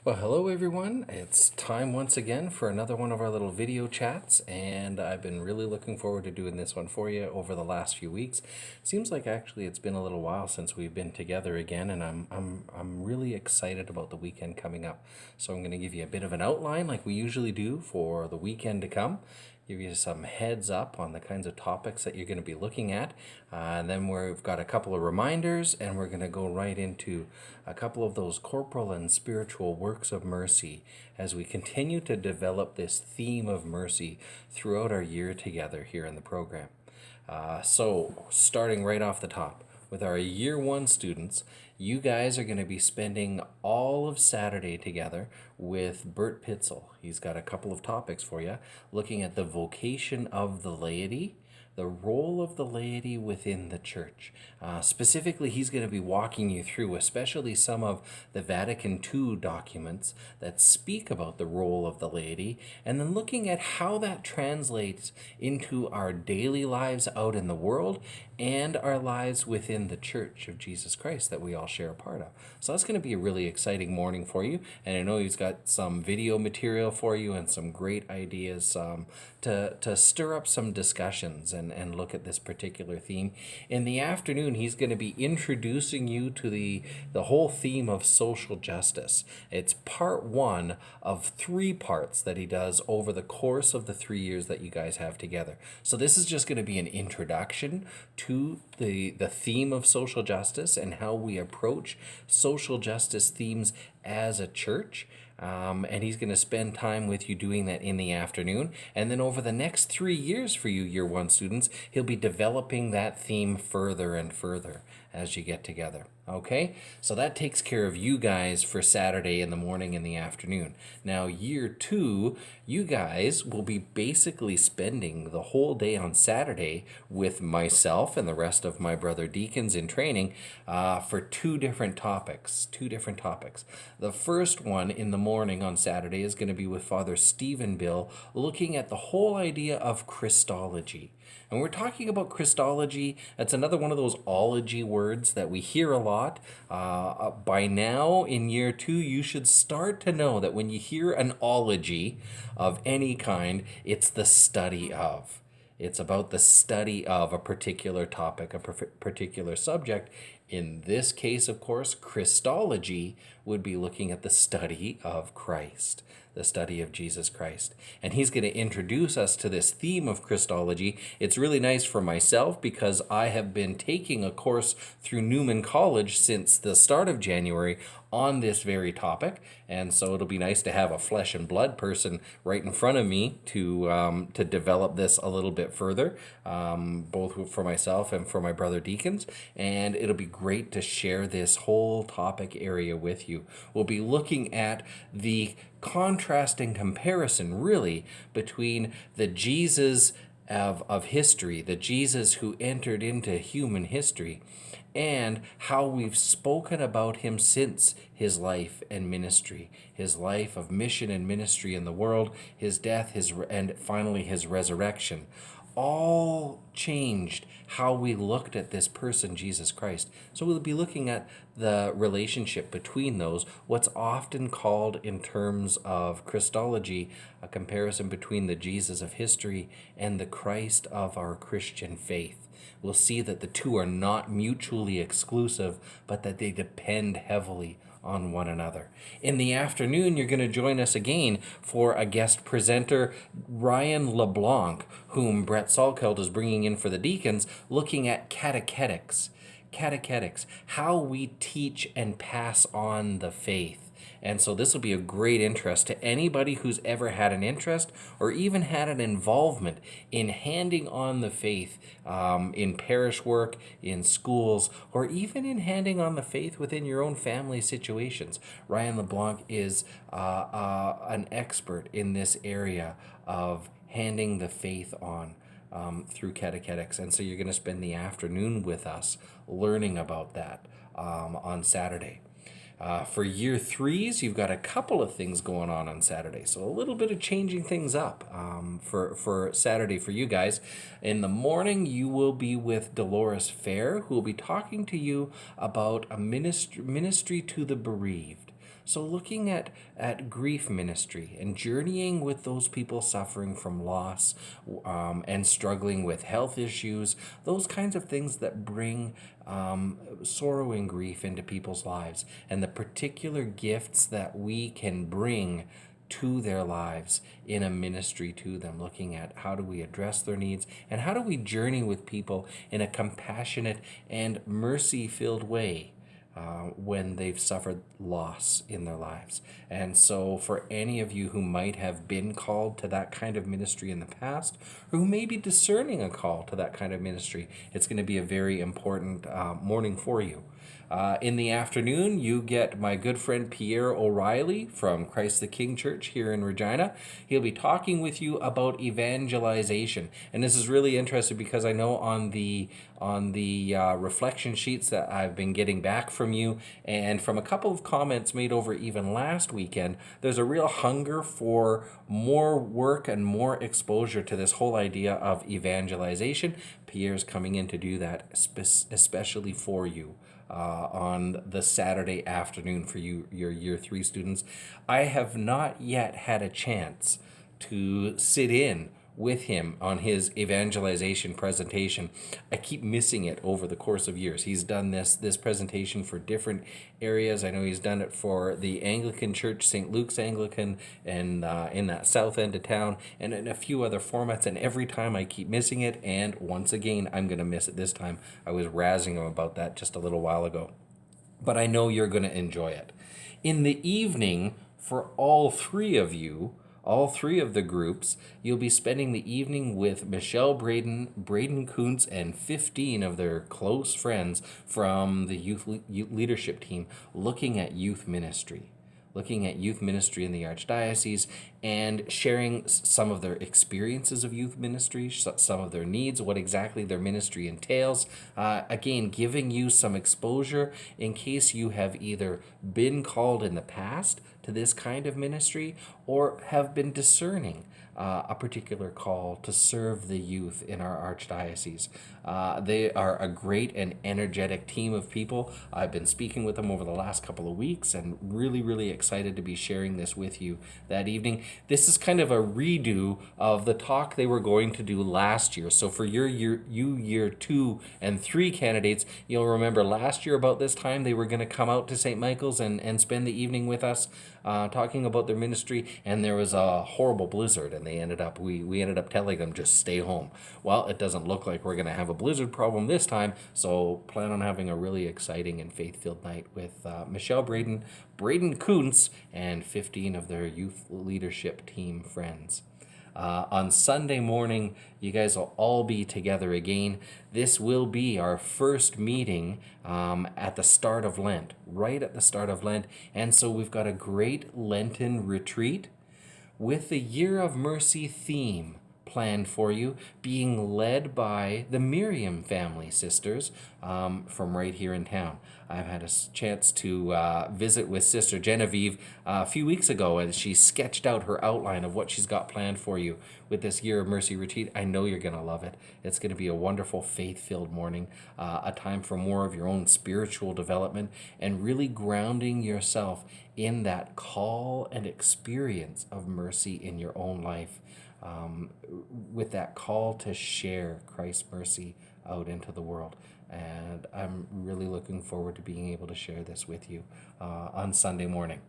Well, hello everyone. It's time once again for another one of our little video chats, and I've been really looking forward to doing this one for you over the last few weeks. Seems like actually it's been a little while since we've been together again, and I'm really excited about the weekend coming up. So I'm going to give you a bit of an outline like we usually do for the weekend to come, give you some heads up on the kinds of topics that you're going to be looking at. And then we've got a couple of reminders, and we're going to go right into a couple of those corporal and spiritual works of mercy as we continue to develop this theme of mercy throughout our year together here in the program. So, starting right off the top, with our year one students, you guys are going to be spending all of Saturday together with Bert Pitzel. He's got a couple of topics for you, looking at the vocation of the laity, the role of the laity within the church. Specifically, he's going to be walking you through, especially some of the Vatican II documents that speak about the role of the laity, and then looking at how that translates into our daily lives out in the world and our lives within the Church of Jesus Christ that we all share a part of. So that's going to be a really exciting morning for you, and I know he's got some video material for you and some great ideas to stir up some discussions and look at this particular theme. In the afternoon, he's going to be introducing you to the whole theme of social justice. It's part one of 3 parts that he does over the course of the 3 years that you guys have together. So this is just going to be an introduction to the theme of social justice and how we approach social justice themes as a church. And he's going to spend time with you doing that in the afternoon. And then over the next 3 years for you year one students, he'll be developing that theme further and further as you get together. Okay, so that takes care of you guys for Saturday in the morning and the afternoon. Now, year two, you guys will be basically spending the whole day on Saturday with myself and the rest of my brother deacons in training for 2 different topics. 2 different topics. The first one in the morning on Saturday is going to be with Father Stephen Bill, looking at the whole idea of Christology. And we're talking about Christology. That's another one of those ology words that we hear a lot. By now, in year 2, you should start to know that when you hear an ology of any kind, it's the study of. It's about the study of a particular topic, a particular subject. In this case, of course, Christology would be looking at the study of Christ, the study of Jesus Christ. And he's going to introduce us to this theme of Christology. It's really nice for myself because I have been taking a course through Newman College since the start of January on this very topic. And so it'll be nice to have a flesh and blood person right in front of me to develop this a little bit further, both for myself and for my brother deacons. And it'll be great to share this whole topic area with you. We'll be looking at the contrasting comparison, really, between the Jesus of history, the Jesus who entered into human history, and how we've spoken about him since his life and ministry, his life of mission and ministry in the world, his death, and finally his resurrection. All changed how we looked at this person, Jesus Christ. So we'll be looking at the relationship between those, what's often called in terms of Christology, a comparison between the Jesus of history and the Christ of our Christian faith. We'll see that the two are not mutually exclusive, but that they depend heavily on one another. In the afternoon, you're going to join us again for a guest presenter, Ryan LeBlanc, whom Brett Salkeld is bringing in for the deacons, looking at catechetics. Catechetics, how we teach and pass on the faith. And so this will be a great interest to anybody who's ever had an interest or even had an involvement in handing on the faith in parish work, in schools, or even in handing on the faith within your own family situations. Ryan LeBlanc is an expert in this area of handing the faith on. Through catechetics. And so you're going to spend the afternoon with us learning about that on Saturday. For year 3s, you've got a couple of things going on Saturday. So a little bit of changing things up for Saturday for you guys. In the morning, you will be with Dolores Fair, who will be talking to you about a ministry to the bereaved. So looking at grief ministry and journeying with those people suffering from loss, and struggling with health issues, those kinds of things that bring sorrow and grief into people's lives, and the particular gifts that we can bring to their lives in a ministry to them, looking at how do we address their needs and how do we journey with people in a compassionate and mercy filled way when they've suffered loss in their lives. And so, for any of you who might have been called to that kind of ministry in the past, or who may be discerning a call to that kind of ministry, it's going to be a very important morning for you. In the afternoon, you get my good friend Pierre O'Reilly from Christ the King Church here in Regina. He'll be talking with you about evangelization, and this is really interesting because I know on the reflection sheets that I've been getting back from you, and from a couple of comments made over even last weekend, there's a real hunger for more work and more exposure to this whole idea of evangelization. Pierre's coming in to do that especially for you on the Saturday afternoon for you, your year 3 students. I have not yet had a chance to sit in with him on his evangelization presentation. I keep missing it over the course of years. He's done this presentation for different areas. I know he's done it for the Anglican Church, St. Luke's Anglican, and in that south end of town, and in a few other formats. And every time I keep missing it, and once again, I'm going to miss it this time. I was razzing him about that just a little while ago. But I know you're going to enjoy it. In the evening, for all three of the groups, you'll be spending the evening with Michelle Braden Kuntz, and 15 of their close friends from the youth leadership team looking at youth ministry. Looking at youth ministry in the Archdiocese and sharing some of their experiences of youth ministry, some of their needs, what exactly their ministry entails. Again, giving you some exposure in case you have either been called in the past to this kind of ministry or have been discerning a particular call to serve the youth in our Archdiocese. They are a great and energetic team of people. I've been speaking with them over the last couple of weeks and really, really excited to be sharing this with you that evening. This is kind of a redo of the talk they were going to do last year. So for your year 2 and 3 candidates, you'll remember last year about this time they were going to come out to St. Michael's and spend the evening with us talking about their ministry, and there was a horrible blizzard, and we ended up telling them just stay home. Well, it doesn't look like we're going to have a blizzard problem this time, so plan on having a really exciting and faith-filled night with Michelle Braden Kuntz, and 15 of their youth leadership team friends. On Sunday morning, you guys will all be together again. This will be our first meeting at the start of Lent, right at the start of Lent. And so we've got a great Lenten retreat with the Year of Mercy theme planned for you, being led by the Miriam family sisters from right here in town. I've had a chance to visit with Sister Genevieve a few weeks ago, and she sketched out her outline of what she's got planned for you with this Year of Mercy retreat. I know you're going to love it. It's going to be a wonderful faith-filled morning, a time for more of your own spiritual development and really grounding yourself in that call and experience of mercy in your own life. With that call to share Christ's mercy out into the world. And I'm really looking forward to being able to share this with you on Sunday morning.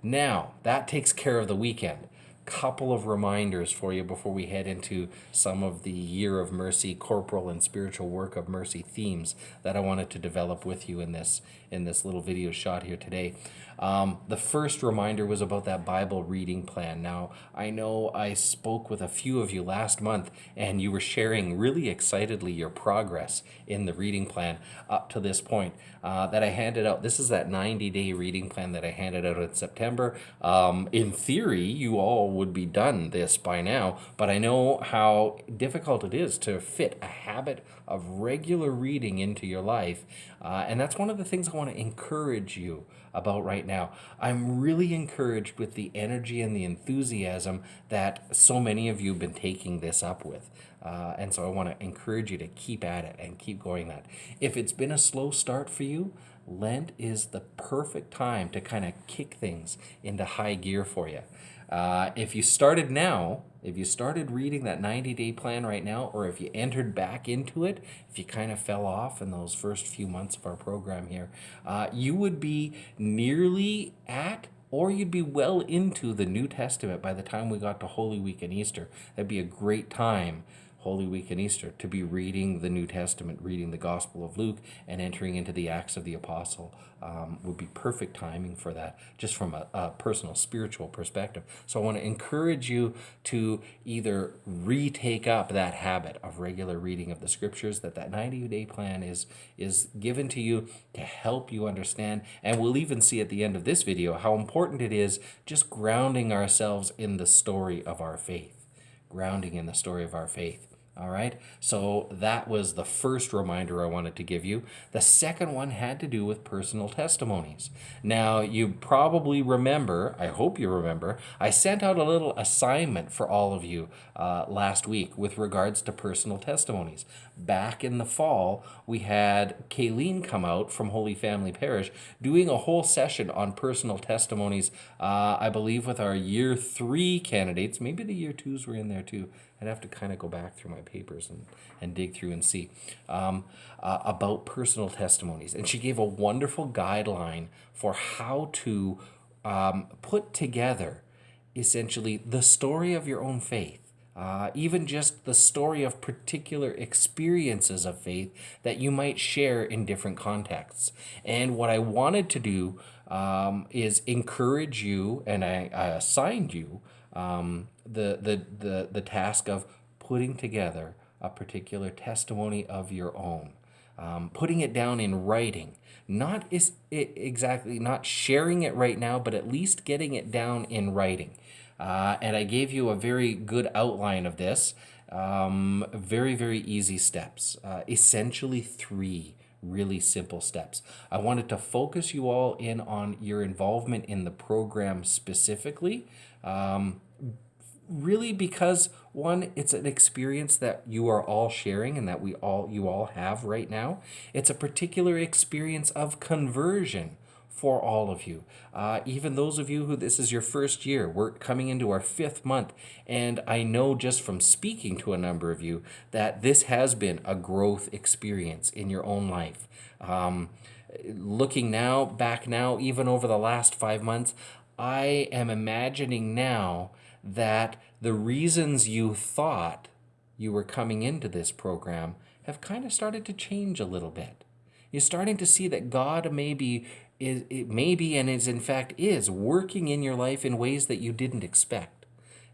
Now, that takes care of the weekend. Couple of reminders for you before we head into some of the Year of Mercy, Corporal and Spiritual Work of Mercy themes that I wanted to develop with you in this little video shot here today. The first reminder was about that Bible reading plan. Now, I know I spoke with a few of you last month, and you were sharing really excitedly your progress in the reading plan up to this point that I handed out. This is that 90-day reading plan that I handed out in September. In theory, you all would be done this by now, but I know how difficult it is to fit a habit of regular reading into your life, and that's one of the things I want to encourage you about right now. I'm really encouraged with the energy and the enthusiasm that so many of you have been taking this up with. And so I want to encourage you to keep at it and keep going that. If it's been a slow start for you, Lent is the perfect time to kind of kick things into high gear for you. If you started now, if you started reading that 90-day plan right now, or if you entered back into it, if you kind of fell off in those first few months of our program here, you would be nearly at, or you'd be well into the New Testament by the time we got to Holy Week and Easter. That'd be a great time, Holy Week and Easter, to be reading the New Testament, reading the Gospel of Luke, and entering into the Acts of the Apostle. Would be perfect timing for that, just from a personal spiritual perspective. So I want to encourage you to either retake up that habit of regular reading of the Scriptures, that 90-day plan is given to you to help you understand. And we'll even see at the end of this video how important it is just grounding ourselves in the story of our faith. Grounding in the story of our faith. All right, so that was the first reminder I wanted to give you. The second one had to do with personal testimonies. Now, you probably remember, I hope you remember, I sent out a little assignment for all of you last week with regards to personal testimonies. Back in the fall, we had Kayleen come out from Holy Family Parish doing a whole session on personal testimonies, I believe with our year 3 candidates. Maybe the year 2s were in there too. I'd have to kind of go back through my papers and dig through and see about personal testimonies. And she gave a wonderful guideline for how to put together essentially the story of your own faith. Even just the story of particular experiences of faith that you might share in different contexts. And what I wanted to do is encourage you, and I assigned you the task of putting together a particular testimony of your own, putting it down in writing, not sharing it right now, but at least getting it down in writing. And I gave you a very good outline of this. Very, very easy steps. Essentially 3 really simple steps. I wanted to focus you all in on your involvement in the program specifically. Really because, one, it's an experience that you are all sharing and that you all have right now. It's a particular experience of conversion for all of you. Even those of you who this is your first year, we're coming into our 5th month, and I know just from speaking to a number of you that this has been a growth experience in your own life. Looking back now, even over the last 5 months, I am imagining now that the reasons you thought you were coming into this program have kind of started to change a little bit. You're starting to see that God maybe and is in fact is working in your life in ways that you didn't expect.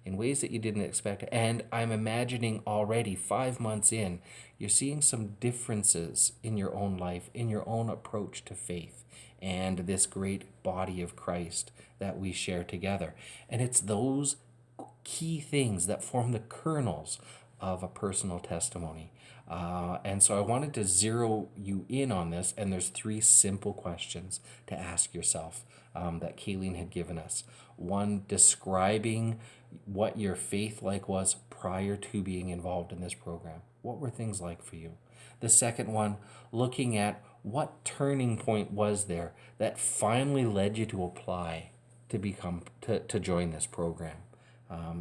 And I'm imagining already 5 months in, you're seeing some differences in your own life, in your own approach to faith and this great body of Christ that we share together. And it's those key things that form the kernels of a personal testimony. And so I wanted to zero you in on this, and there's 3 simple questions to ask yourself that Kayleen had given us. 1, describing what your faith like was prior to being involved in this program. What were things like for you? The second one, looking at what turning point was there that finally led you to apply to join this program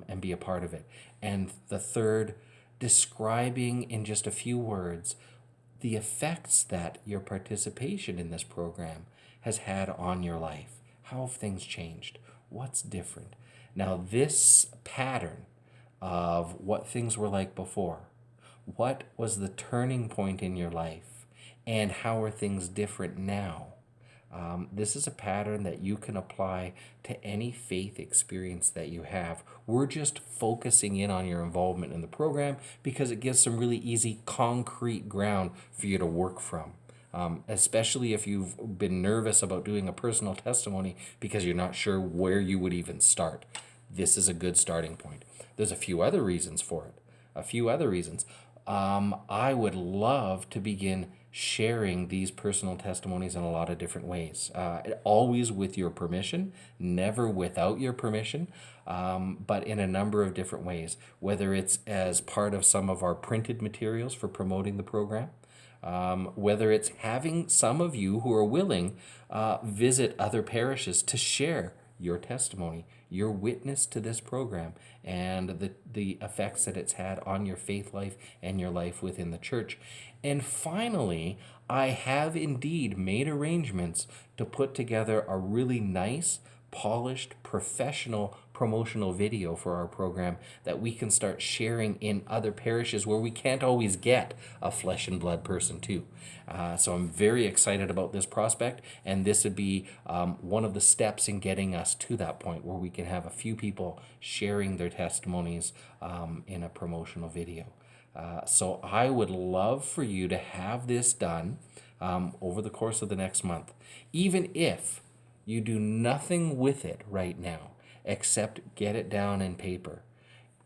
and be a part of it. And the third, describing in just a few words the effects that your participation in this program has had on your life. How have things changed? What's different? Now, this pattern of what things were like before, what was the turning point in your life, and how are things different now? This is a pattern that you can apply to any faith experience that you have. We're just focusing in on your involvement in the program because it gives some really easy, concrete ground for you to work from. Especially if you've been nervous about doing a personal testimony because you're not sure where you would even start. This is a good starting point. There's a few other reasons for it. I would love to begin sharing these personal testimonies in a lot of different ways. Always with your permission, never without your permission, but in a number of different ways, whether it's as part of some of our printed materials for promoting the program, Whether it's having some of you who are willing visit other parishes to share your testimony, your witness to this program, and the effects that it's had on your faith life and your life within the church. And finally, I have indeed made arrangements to put together a really nice, polished, professional promotional video for our program that we can start sharing in other parishes where we can't always get a flesh and blood person too. So I'm very excited about this prospect, and this would be one of the steps in getting us to that point where we can have a few people sharing their testimonies in a promotional video. So I would love for you to have this done over the course of the next month, even if you do nothing with it right now except get it down in paper.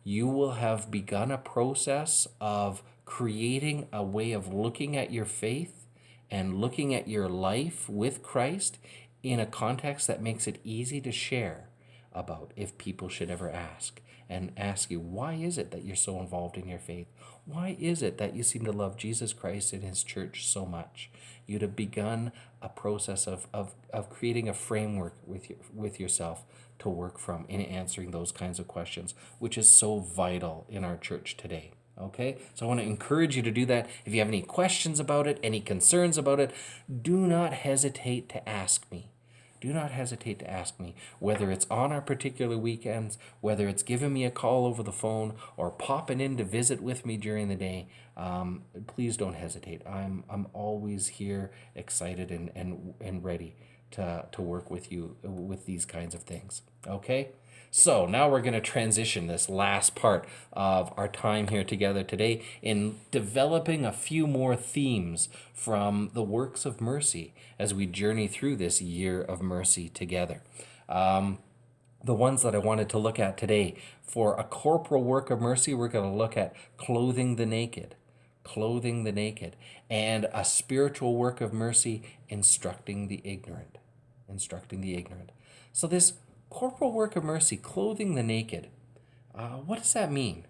You will have begun a process of creating a way of looking at your faith and looking at your life with Christ in a context that makes it easy to share about if people should ever ask and ask you, why is it that you're so involved in your faith? Why is it that you seem to love Jesus Christ and his church so much? You'd have begun a process of creating a framework with yourself to work from in answering those kinds of questions, which is so vital in our church today. Okay, so I want to encourage you to do that. If you have any questions about it, any concerns about it, do not hesitate to ask me. Do not hesitate to ask me, whether it's on our particular weekends, whether it's giving me a call over the phone, or popping in to visit with me during the day. Please don't hesitate. I'm always here, excited and ready to work with you with these kinds of things. Okay? So now we're going to transition this last part of our time here together today in developing a few more themes from the works of mercy as we journey through this year of mercy together. The ones that I wanted to look at today, for a corporal work of mercy, we're going to look at clothing the naked. Clothing the naked. And a spiritual work of mercy, instructing the ignorant. Instructing the ignorant. So this corporal work of mercy, clothing the naked, what does that mean?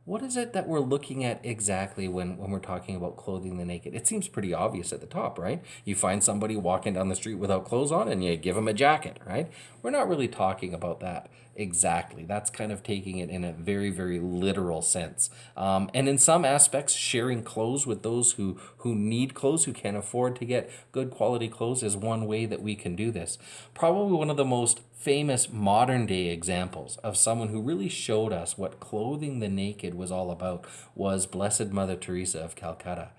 What is it that we're looking at exactly when we're talking about clothing the naked? It seems pretty obvious at the top, right? You find somebody walking down the street without clothes on and you give them a jacket, right? We're not really talking about that exactly. That's kind of taking it in a very, very literal sense. And in some aspects, sharing clothes with those who need clothes, who can't afford to get good quality clothes, is one way that we can do this. Probably one of the most famous modern day examples of someone who really showed us what clothing the naked was all about was Blessed Mother Teresa of Calcutta.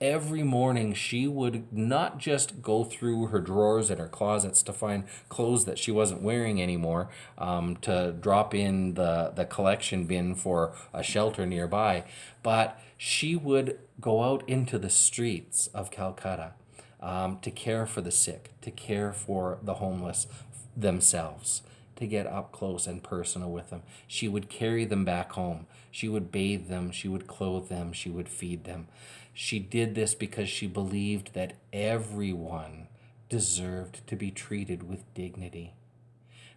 Every morning she would not just go through her drawers and her closets to find clothes that she wasn't wearing anymore, to drop in the collection bin for a shelter nearby, but she would go out into the streets of Calcutta to care for the sick, to care for the homeless themselves, to get up close and personal with them. She would carry them back home. She would bathe them. She would clothe them. She would feed them. She did this because she believed that everyone deserved to be treated with dignity,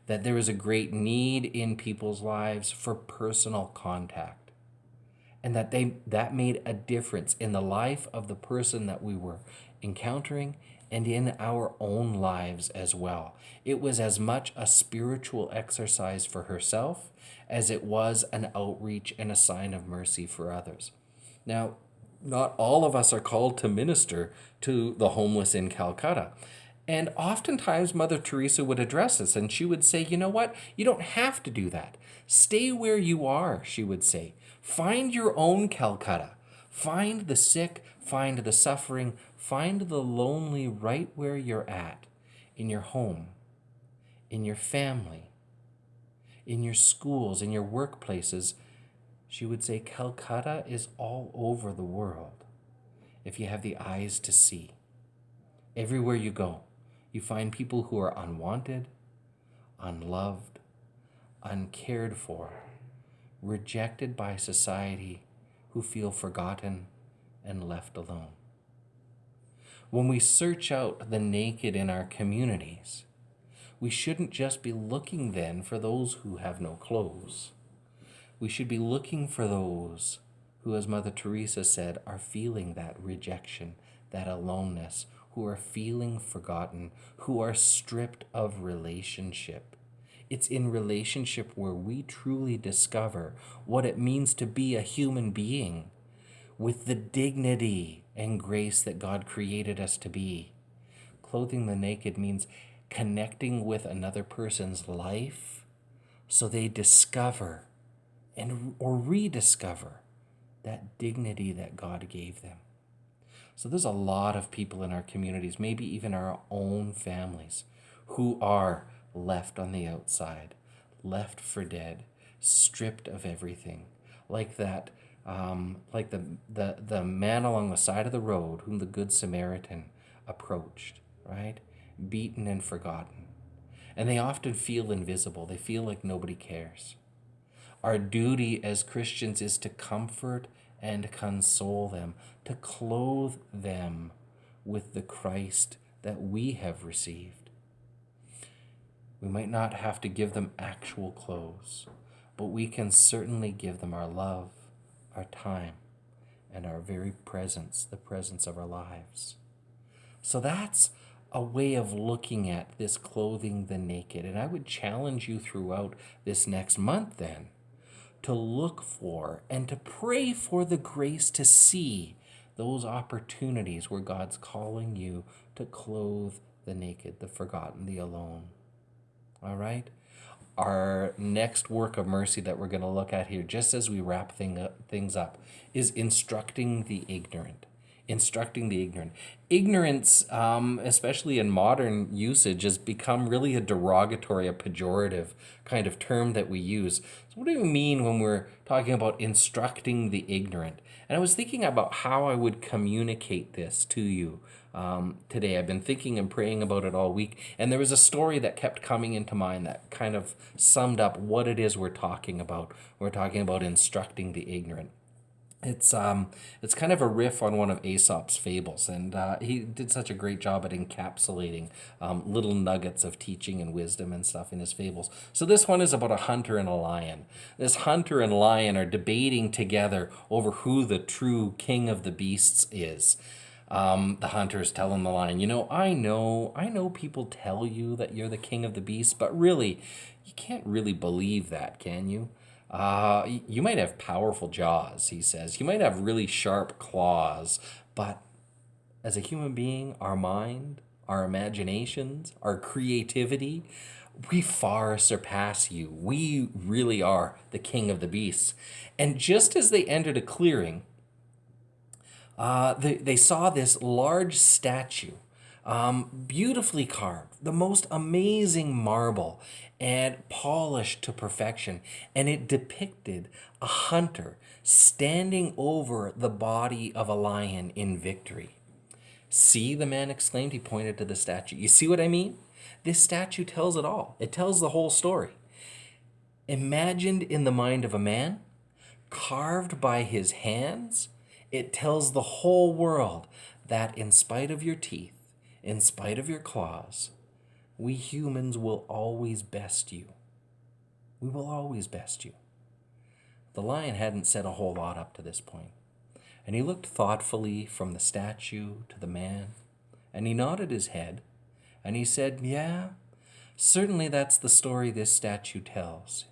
that there is a great need in people's lives for personal contact, and that made a difference in the life of the person that we were encountering and in our own lives as well. It was as much a spiritual exercise for herself as it was an outreach and a sign of mercy for others. Now, not all of us are called to minister to the homeless in Calcutta. And oftentimes Mother Teresa would address us and she would say, you know what? You don't have to do that. Stay where you are, she would say. Find your own Calcutta. Find the sick, find the suffering, find the lonely right where you're at, in your home, in your family, in your schools, in your workplaces. She would say Calcutta is all over the world if you have the eyes to see. Everywhere you go, you find people who are unwanted, unloved, uncared for, rejected by society, who feel forgotten and left alone. When we search out the naked in our communities, we shouldn't just be looking then for those who have no clothes. We should be looking for those who, as Mother Teresa said, are feeling that rejection, that aloneness, who are feeling forgotten, who are stripped of relationship. It's in relationship where we truly discover what it means to be a human being with the dignity and grace that God created us to be. Clothing the naked means connecting with another person's life so they discover and or rediscover that dignity that God gave them. So there's a lot of people in our communities, maybe even our own families, who are left on the outside, left for dead, stripped of everything, like that, like the man along the side of the road whom the Good Samaritan approached, right? Beaten and forgotten. And they often feel invisible. They feel like nobody cares. Our duty as Christians is to comfort and console them, to clothe them with the Christ that we have received. We might not have to give them actual clothes, but we can certainly give them our love, our time, and our very presence, the presence of our lives. So that's a way of looking at this clothing the naked. And I would challenge you throughout this next month then to look for and to pray for the grace to see those opportunities where God's calling you to clothe the naked, the forgotten, the alone. All right? Our next work of mercy that we're going to look at here, just as we wrap things up, is instructing the ignorant. Instructing the ignorant. Ignorance, especially in modern usage, has become really a derogatory, a pejorative kind of term that we use. So what do we mean when we're talking about instructing the ignorant? And I was thinking about how I would communicate this to you today. I've been thinking and praying about it all week, and there was a story that kept coming into mind that kind of summed up what it is we're talking about. We're talking about instructing the ignorant. It's kind of a riff on one of Aesop's fables, and he did such a great job at encapsulating little nuggets of teaching and wisdom and stuff in his fables. So this one is about a hunter and a lion. This hunter and lion are debating together over who the true king of the beasts is. The hunter is telling the lion, I know people tell you that you're the king of the beasts, but really, you can't really believe that, can you? You might have powerful jaws, he says. You might have really sharp claws, but as a human being, our mind, our imaginations, our creativity, we far surpass you. We really are the king of the beasts. And just as they entered a clearing, they saw this large statue, beautifully carved, the most amazing marble, and polished to perfection. And it depicted a hunter standing over the body of a lion in victory. See, the man exclaimed. He pointed to the statue. You see what I mean? This statue tells it all. It tells the whole story. Imagined in the mind of a man, carved by his hands, it tells the whole world that in spite of your teeth, in spite of your claws, we humans will always best you. We will always best you. The lion hadn't said a whole lot up to this point, and he looked thoughtfully from the statue to the man, and he nodded his head, and he said, "Yeah, certainly that's the story this statue tells.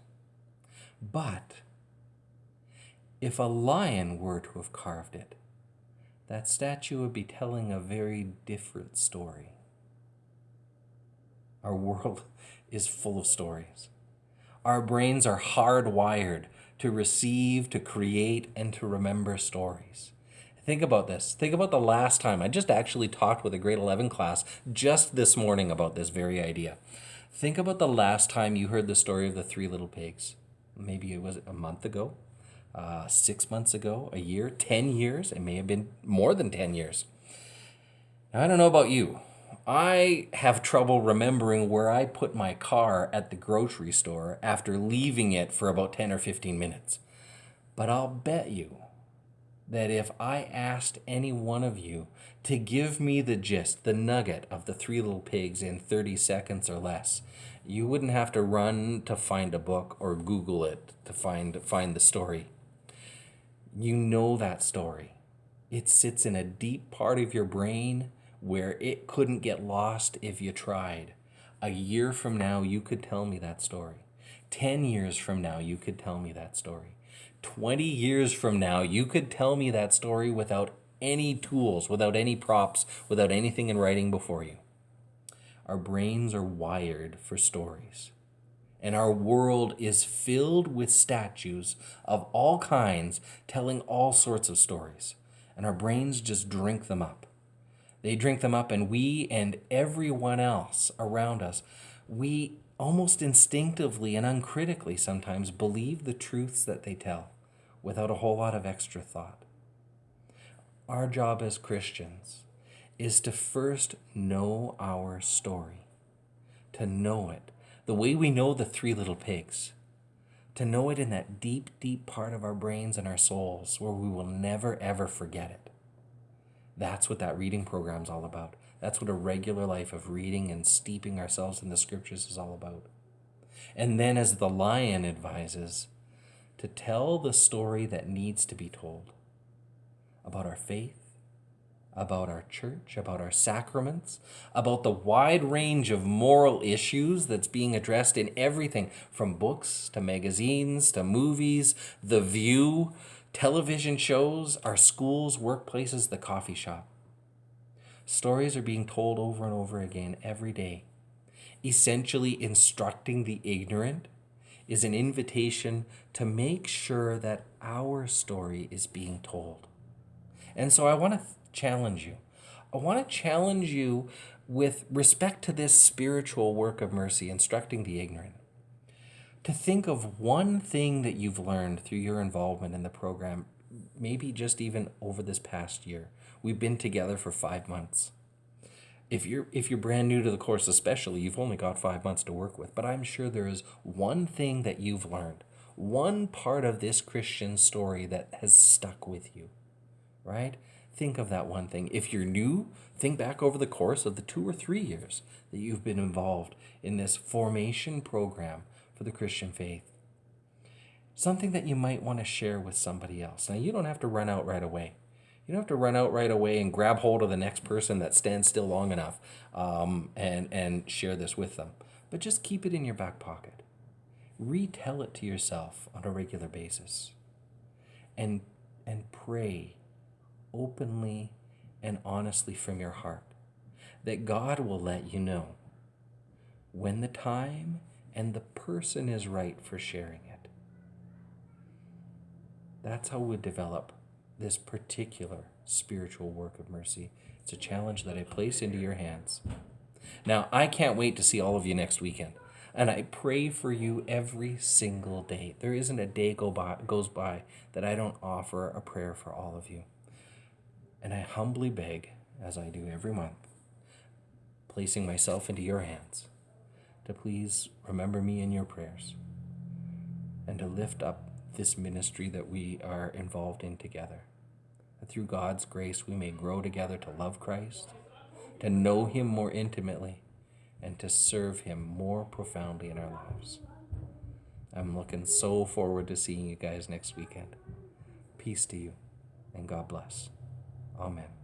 But if a lion were to have carved it, that statue would be telling a very different story." Our world is full of stories. Our brains are hardwired to receive, to create, and to remember stories. Think about this. Think about the last time. I just actually talked with a grade 11 class just this morning about this very idea. Think about the last time you heard the story of the three little pigs. Maybe it was a month ago, 6 months ago, a year, 10 years. It may have been more than 10 years. Now, I don't know about you. I have trouble remembering where I put my car at the grocery store after leaving it for about 10 or 15 minutes. But I'll bet you that if I asked any one of you to give me the gist, the nugget of the three little pigs in 30 seconds or less, you wouldn't have to run to find a book or Google it to find the story. You know that story. It sits in a deep part of your brain where it couldn't get lost if you tried. A year from now, you could tell me that story. 10 years from now, you could tell me that story. 20 years from now, you could tell me that story without any tools, without any props, without anything in writing before you. Our brains are wired for stories. And our world is filled with statues of all kinds telling all sorts of stories. And our brains just drink them up. They drink them up, and we and everyone else around us, we almost instinctively and uncritically sometimes believe the truths that they tell without a whole lot of extra thought. Our job as Christians is to first know our story, to know it the way we know the three little pigs, to know it in that deep, deep part of our brains and our souls where we will never, ever forget it. That's what that reading program's all about. That's what a regular life of reading and steeping ourselves in the scriptures is all about. And then, as the lion advises, to tell the story that needs to be told about our faith, about our church, about our sacraments, about the wide range of moral issues that's being addressed in everything from books to magazines to movies, The View, television shows, our schools, workplaces, the coffee shop. Stories are being told over and over again every day. Essentially, instructing the ignorant is an invitation to make sure that our story is being told. And so I want to challenge you. I want to challenge you with respect to this spiritual work of mercy, instructing the ignorant, to think of one thing that you've learned through your involvement in the program, maybe just even over this past year. We've been together for 5 months. If you're brand new to the course especially, you've only got 5 months to work with, but I'm sure there is one thing that you've learned, one part of this Christian story that has stuck with you, right? Think of that one thing. If you're new, think back over the course of the 2 or 3 years that you've been involved in this formation program for the Christian faith. Something that you might want to share with somebody else. Now, you don't have to run out right away. You don't have to run out right away and grab hold of the next person that stands still long enough and share this with them. But just keep it in your back pocket. Retell it to yourself on a regular basis. And pray openly and honestly from your heart that God will let you know when the time and the person is right for sharing it. That's how we develop this particular spiritual work of mercy. It's a challenge that I place into your hands. Now, I can't wait to see all of you next weekend. And I pray for you every single day. There isn't a day goes by that I don't offer a prayer for all of you. And I humbly beg, as I do every month, placing myself into your hands, to please remember me in your prayers and to lift up this ministry that we are involved in together. That through God's grace we may grow together to love Christ, to know Him more intimately, and to serve Him more profoundly in our lives. I'm looking so forward to seeing you guys next weekend. Peace to you, and God bless. Amen.